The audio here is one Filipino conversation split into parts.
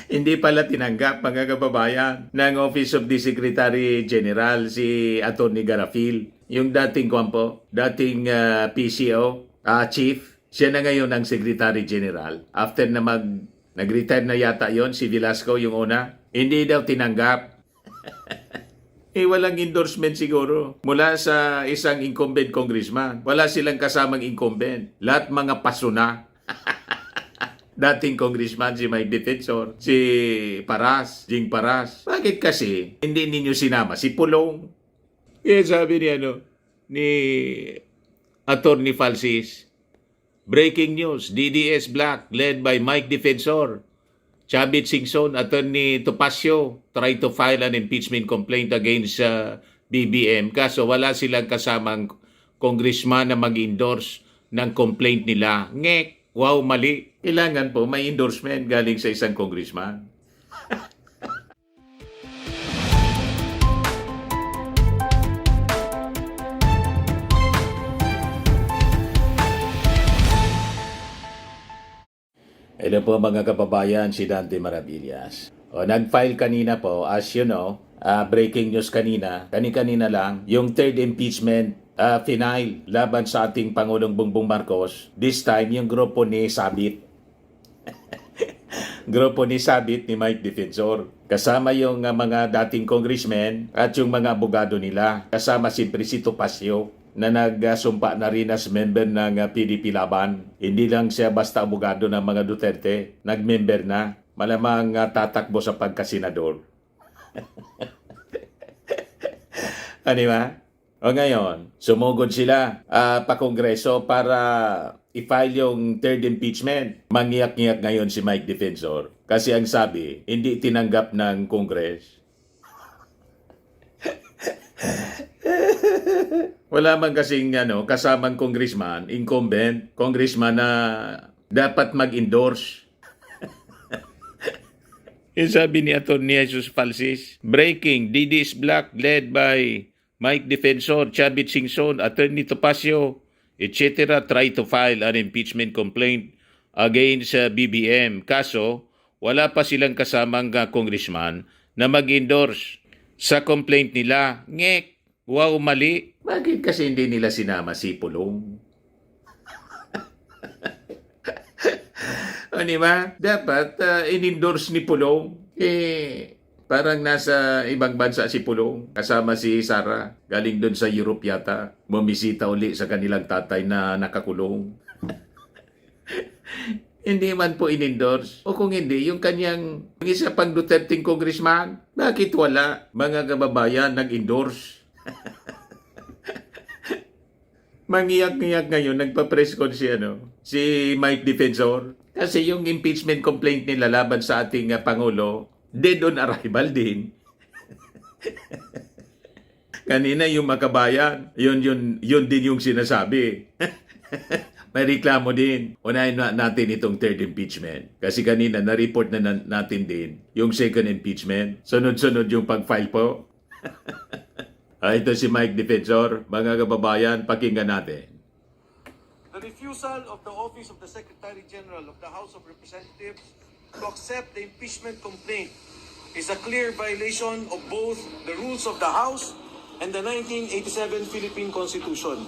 Hindi pala tinanggap, mga kababayan, ng Office of the Secretary General si Atty. Garafil. Yung dating kwampo, dating PCO, chief, siya na ngayon ang Secretary General. After na nag-retire na yata yon si Velasco yung una, hindi daw tinanggap. Walang endorsement siguro mula sa isang incumbent congressman. Wala silang kasamang incumbent. Lahat mga paso na. Dating congressman si Mike Defensor, si Jing Paras. Bakit kasi hindi ninyo sinama si Pulong? Kaya sabi ni Atty. Falsis, breaking news, DDS Black led by Mike Defensor, Chavit Singson, Attorney Topacio, try to file an impeachment complaint against BBM. Kaso wala silang kasamang congressman na mag-endorse ng complaint nila. Ngek, wow, mali. Kailangan po may endorsement galing sa isang congressman. Hello po mga kababayan, si Dante Maravillas. Nag-file kanina po, as you know, breaking news kanina lang, yung third impeachment final laban sa ating Pangulong Bongbong Marcos. This time, yung grupo ni Sabit. Grupo ni Sabit ni Mike Defensor. Kasama yung mga dating congressmen at yung mga abogado nila. Kasama si Presito Pasio na nagsumpa na rin as member ng PDP Laban. Hindi lang siya basta abogado ng mga Duterte, nag-member na. Malamang tatakbo sa pagkasenador. Ano ba? O ngayon, sumugod sila pa Kongreso para i-file yung third impeachment. Mangiyak-ngiyak ngayon si Mike Defensor. Kasi ang sabi, hindi tinanggap ng Kongres. Wala man kasing kasamang congressman, incumbent, congressman na dapat mag-endorse. Yung sabi ni Atty. Jesus Falsis, breaking, DDS Black led by Mike Defensor, Chavit Singson, Attorney Topacio, etc. try to file an impeachment complaint against BBM. Kaso, wala pa silang kasamang congressman na mag-endorse sa complaint nila. Ngek, wow, mali. Bakit kasi hindi nila sinama si Pulong? Ano ba? Dapat in-endorse ni Pulong. Parang nasa ibang bansa si Pulong. Kasama si Sara. Galing doon sa Europe yata. Bumisita uli sa kanilang tatay na nakakulong. Hindi man po in-endorse. O kung hindi, yung kanyang isa pang Duterteng congressman, bakit wala? Mga kababayan nag-endorse. Mangiyak-ngiyak ngayon, nagpa-press con si Mike Defensor. Kasi yung impeachment complaint nila laban sa ating Pangulo, dead on arrival din. Kanina yung makabayan, yun din yung sinasabi. May reklamo din. Unahin natin itong third impeachment. Kasi kanina na-report na natin din yung second impeachment. Sunod-sunod yung pag-file po. Ito si Mike Defensor. Mga kababayan, pakinggan natin. The refusal of the Office of the Secretary General of the House of Representatives to accept the impeachment complaint is a clear violation of both the rules of the House and the 1987 Philippine Constitution.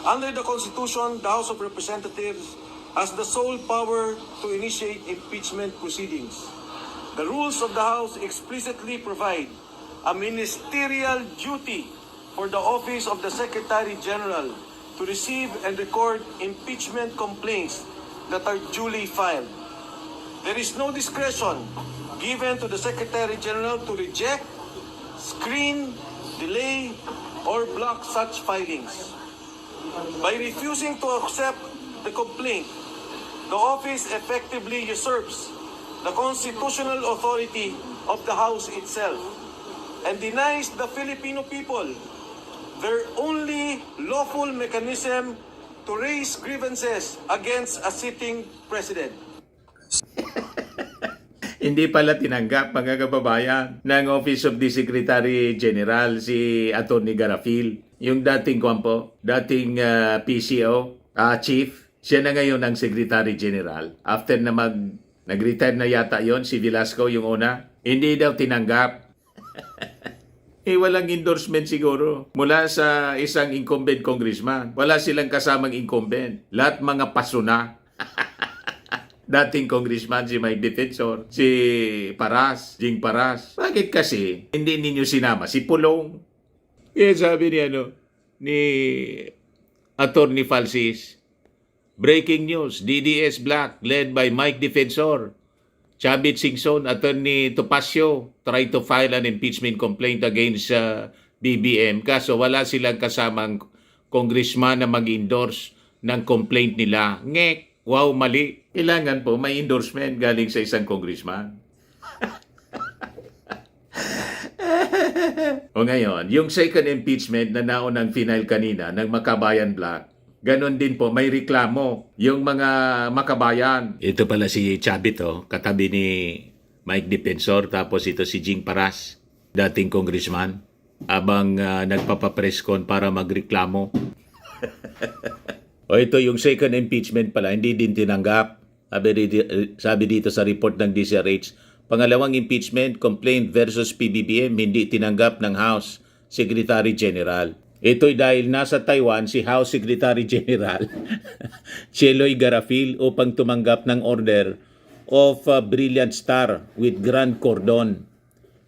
Under the Constitution, the House of Representatives has the sole power to initiate impeachment proceedings. The rules of the House explicitly provide a ministerial duty for the Office of the Secretary General to receive and record impeachment complaints that are duly filed. There is no discretion given to the Secretary General to reject, screen, delay, or block such filings. By refusing to accept the complaint, the office effectively usurps the constitutional authority of the House itself and denies the Filipino people their only lawful mechanism to raise grievances against a sitting president. Hindi pala tinanggap, mga kababayan, ng Office of the Secretary General si Atty. Garafil. Yung dating PCO, chief, siya na ngayon ang Secretary General. After na Nag-retire na yata yon si Velasco yung una. Hindi daw tinanggap. Walang endorsement siguro mula sa isang incumbent congressman. Wala silang kasamang incumbent. Lahat mga paso na. Dating congressman si Mike Defensor, si Paras, Jing Paras. Bakit kasi hindi ninyo sinama si Pulong? Kaya sabi ni Attorney Falsis, breaking news, DDS Black led by Mike Defensor, Chavit Singson, Attorney Topacio tried to file an impeachment complaint against BBM kaso wala silang kasamang congressman na mag-endorse ng complaint nila. Ngek, wow, mali. Kailangan po may endorsement galing sa isang congressman. O ngayon, yung second impeachment na naunang final kanina ng Makabayan Black, ganon din po, may reklamo yung mga makabayan. Ito pala si Chavit, katabi ni Mike Defensor, tapos ito si Jing Paras, dating congressman, abang nagpapapress con para magreklamo. O ito yung second impeachment pala, hindi din tinanggap. Sabi dito sa report ng DCRH, pangalawang impeachment complaint versus PBBM hindi tinanggap ng House Secretary General. Ito'y dahil nasa Taiwan si House Secretary General Cheloy Garafil upang tumanggap ng Order of Brilliant Star with Grand Cordon,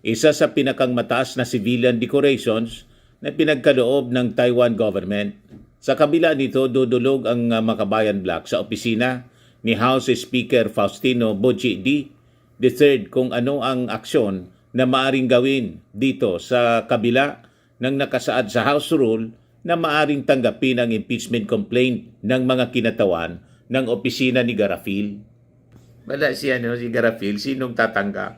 isa sa pinakang mataas na civilian decorations na pinagkaloob ng Taiwan government. Sa kabila nito, dudulog ang Makabayan Black sa opisina ni House Speaker Faustino Boji III kung ano ang aksyon na maaring gawin dito sa kabila ng nakasaad sa House Rule na maaring tanggapin ang impeachment complaint ng mga kinatawan ng opisina ni Garafil. Wala si Garafil, sinong tatanggap?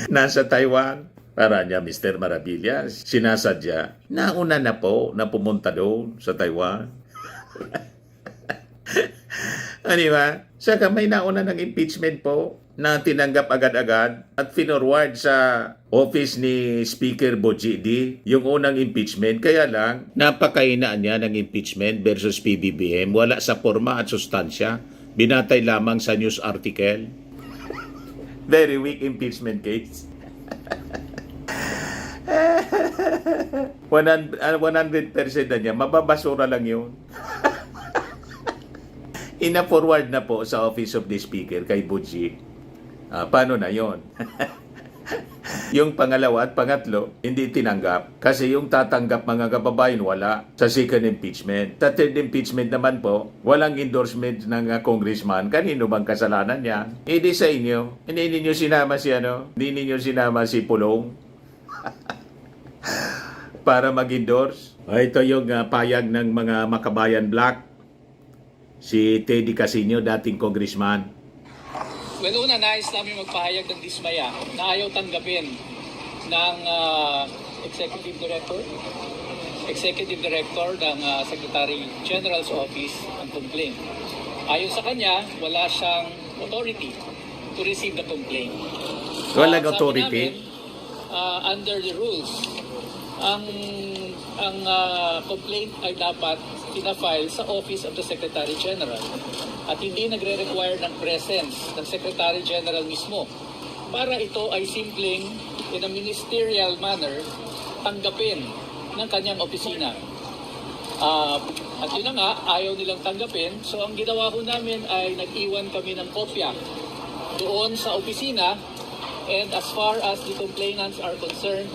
Nasa Taiwan, para niya Mr. Maravillas, sinasadya, nauna na po na pumunta doon sa Taiwan. Ano ba? Saka may nauna ng impeachment po na tinanggap agad-agad at finorward sa office ni Speaker Bojidi yung unang impeachment. Kaya lang, napakainaan niya ng impeachment versus PBBM. Wala sa forma at sustansya. Binatay lamang sa news article. Very weak impeachment case. 100% na niya, mababasura lang yun. Ina-forward na po sa Office of the Speaker kay Boji. Paano na yon? Yung pangalawa at pangatlo, hindi tinanggap. Kasi yung tatanggap mga kababayan, wala sa second impeachment. Sa third impeachment naman po, walang endorsement ng congressman. Kanino bang kasalanan niya? Hindi sa inyo. Hindi ninyo sinama si Hindi ninyo sinama si Pulong para mag-endorse. Ito yung payag ng mga Makabayan Black. Si Teddy Casino, dating congressman. Well, una, nais namin magpahayag ng dismaya na ayaw tanggapin ng Executive Director ng Secretary General's Office ang complaint. Ayon sa kanya, wala siyang authority to receive the complaint. Walang Sabi authority? namin, under the rules, ang complaint ay dapat pinafile sa Office of the Secretary General at hindi nagre-require ng presence ng Secretary General mismo para ito ay simpleng in a ministerial manner tanggapin ng kanyang opisina. At yun na nga, ayaw nilang tanggapin. So ang ginawa ko namin ay nag-iwan kami ng kopya doon sa opisina, and as far as the complainants are concerned,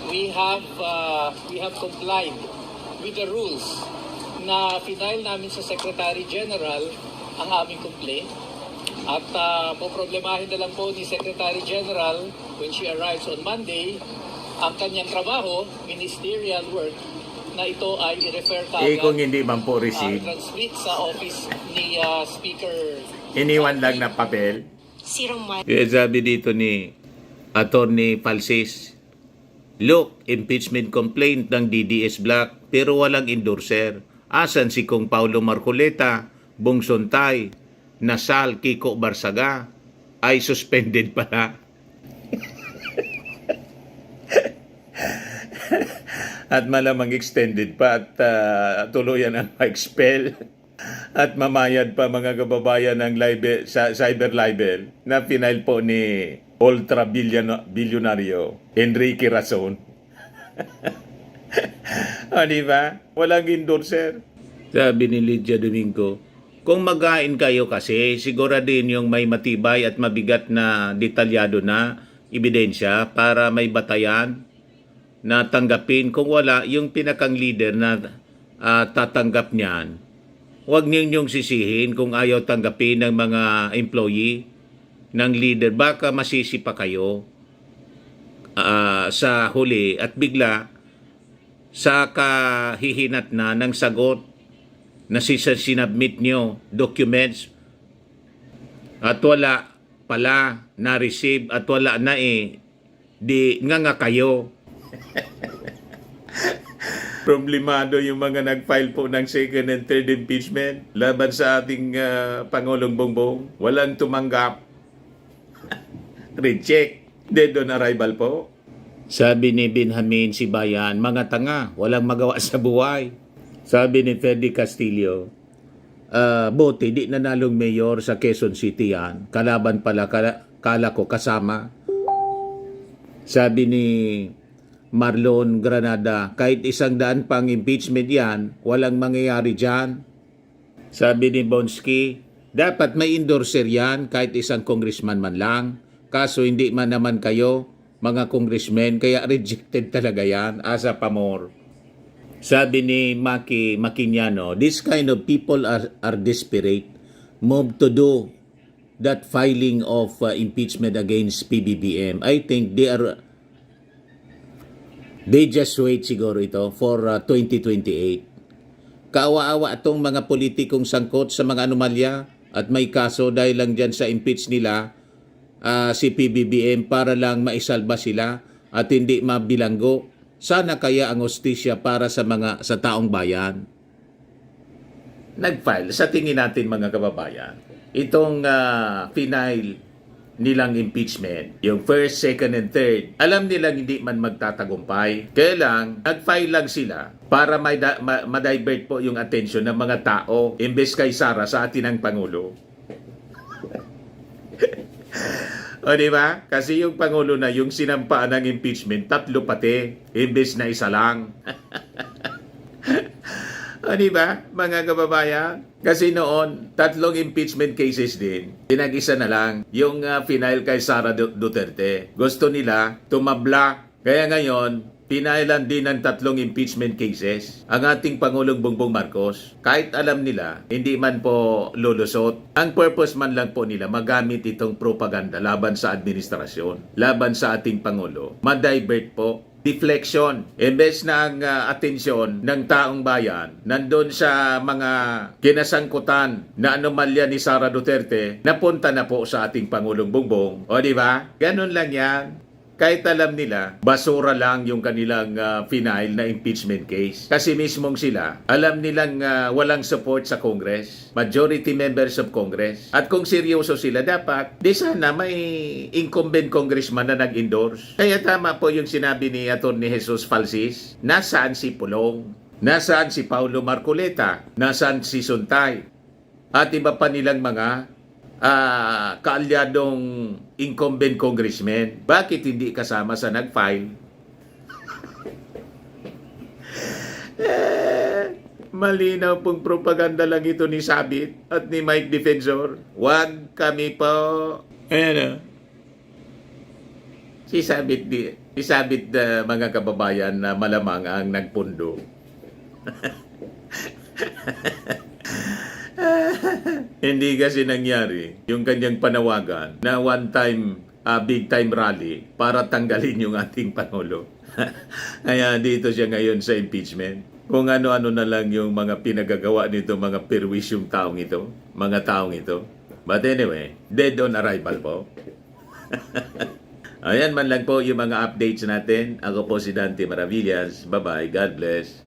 we have complied with the rules na final namin sa Secretary General ang aming complaint. At poproblemahin na lang po ni Secretary General when she arrives on Monday ang kanyang trabaho, ministerial work, na ito ay i-refer kagad, kung hindi man po receive, transmit sa office ni Speaker. iniwan lang na papel. Kaya sabi dito ni Attorney Falsis, look, impeachment complaint ng DDS Black pero walang endorser. Asan si Kong Paulo Marcoleta, Bong Sontay, Nasal, Kiko Barsaga ay suspended pala. At malamang extended pa at tuluyan ang expel. At mamayad pa mga kababayan ng sa cyber libel na final po ni ultra bilyonaryo Enrique Razon. O, di ba? Walang endorser. Sabi ni Lydia Domingo, kung magain kayo kasi, siguradin yung may matibay at mabigat na detalyado na ebidensya para may batayan na tanggapin. Kung wala, yung pinakang leader na tatanggap niyan, huwag ninyong sisihin kung ayaw tanggapin ng mga employee ng leader. Baka masisi pa kayo sa huli at bigla sa kahihinat na ng sagot na sinabmit nyo, documents, at wala pala na-receive at wala na di nga kayo. Problemado yung mga nag-file po ng second and third impeachment laban sa ating Pangulong Bongbong. Walang tumanggap. Reject. Dead on arrival po. Sabi ni Benjamin Sibayan, mga tanga, walang magawa sa buhay. Sabi ni Freddy Castillo, buti di nanalong mayor sa Quezon City yan. Kalaban pala, kala ko kasama. Sabi ni Marlon Granada, kahit 100 pang impeachment yan, walang mangyayari dyan. Sabi ni Bonsky, dapat may endorser yan kahit isang congressman man lang. Kaso hindi man naman kayo, mga congressmen, kaya rejected talaga yan, asa pa more. Sabi ni Maki Maquignano, this kind of people are desperate, move to do that filing of impeachment against PBBM. I think they just wait siguro ito for 2028. Kaawa-awa itong mga politikong sangkot sa mga anomalya at may kaso dahil lang dyan sa impeach nila si PBBM para lang maisalba sila at hindi mabilanggo. Sana kaya ang hustisya para sa taong bayan. Nag-file, sa tingin natin mga kababayan, itong final nilang impeachment, yung first, second, and third, alam nilang hindi man magtatagumpay. Kaya lang, nag-file lang sila para ma-divert po yung attention ng mga tao imbes kay Sara sa atin ang Pangulo. O di ba? Kasi yung Pangulo na yung sinampaan ng impeachment, 3 pati, imbes na 1 lang. O di ba, mga kababayan? Kasi noon, 3 impeachment cases din. Pinag-isa na lang yung final kay Sara Duterte. Gusto nila tumabla. Kaya ngayon, pinailan din ng 3 impeachment cases ang ating Pangulong Bongbong Marcos. Kahit alam nila, hindi man po lulusot. Ang purpose man lang po nila, magamit itong propaganda laban sa administrasyon, laban sa ating Pangulo. Ma-divert po. Deflection. Imbes na ang atensyon ng taong bayan nandun sa mga kinasangkutan na anomalya ni Sara Duterte, napunta na po sa ating Pangulong Bongbong. O di ba? Ganun lang yan. Kahit alam nila, basura lang yung kanilang final na impeachment case. Kasi mismong sila, alam nilang walang support sa Congress, majority members of Congress. At kung seryoso sila, dapat, di sana may incumbent congressman na nag-endorse. Kaya tama po yung sinabi ni Atty. Jesus Falsis, nasaan si Pulong? Nasaan si Paulo Marcoleta? Nasaan si Suntay? At iba pa nilang mga kaalyadong incumbent congressman. Bakit hindi kasama sa nag-file? Malinaw pong propaganda lang ito ni Sabit at ni Mike Defensor. Wag kami po. Ayan si Sabit, mga kababayan na malamang ang nagpundo. Hindi kasi nangyari yung kanyang panawagan na one-time, big time rally para tanggalin yung ating Pangulo. Kaya dito siya ngayon sa impeachment. Kung ano-ano na lang yung mga pinagagawa nito, mga perwisyong taong ito, mga taong ito. But anyway, dead on arrival po. Ayan man lang po yung mga updates natin. Ako po si Dante Maravillas. Bye-bye. God bless.